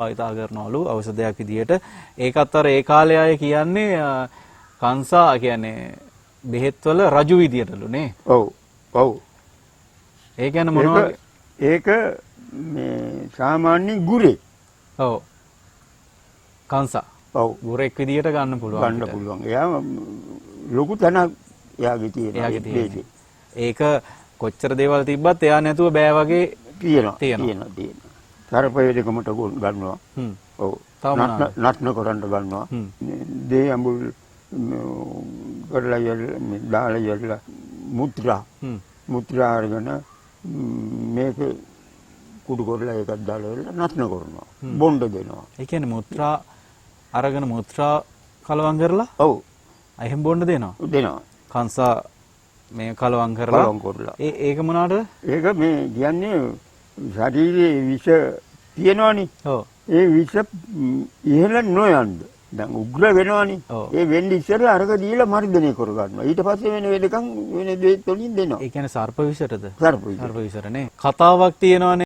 භාවිතා කරනවලු ඖෂධයක් විදියට. ඒකත් අර ඒ කාලේ අය කියන්නේ කංසා කියන්නේ බෙහෙත්වල රජු විදියටලු නේ. ඔව්. ඔව්. ඒ කියන්නේ මොනවද? ඒක මේ සාමාන්‍ය ගුරේ. ඔව්. කංසා. ඔව්. ගුරෙක් විදියට ගන්න පුළුවන්. ගන්න පුළුවන්. එයා ලොකු තැනක් එයාගේ තියෙනවා. ඒක කොච්චර දේවල් තිබ්බත් එයා නැතුව බෑ වගේ තියෙනවා. සර්පය දෙකමට ගන්නවා. ඔව්. නටන කරන්න ගන්නවා. දේ අඹුල් කරලා දාලා යල්ලා මුත්‍රා අරගෙන මේක කුඩු කරලා ඒකත් දාලා නටන කරනවා. බොණ්ඩ දෙනවා. ඒ කියන්නේ මුත්‍රා අරගෙන මුත්‍රා කලවම් කරලා ඔව් එහෙම බොණ්ඩ දෙනවා. කංසා මේ කලවම් කරලා ඒක මොනවාද? ඒක මේ කියන්නේ ශරීරයේ විෂ තියෙනවනේ. ඔව්. ඒ විෂ ඉහළ නොයන්ද. දැන් උග්‍ර වෙනවනේ. ඒ වෙන්නේ ඉස්සර අරක දීලා මර්ධනය කර ගන්නවා. ඊට පස්සේ වෙන වෙදකම් වෙන දෙයක් වලින් දෙනවා. ඒ කියන්නේ සර්ප විෂයටද? සර්ප විෂයට. සර්ප විෂයට නේ. කතාවක් තියෙනවනේ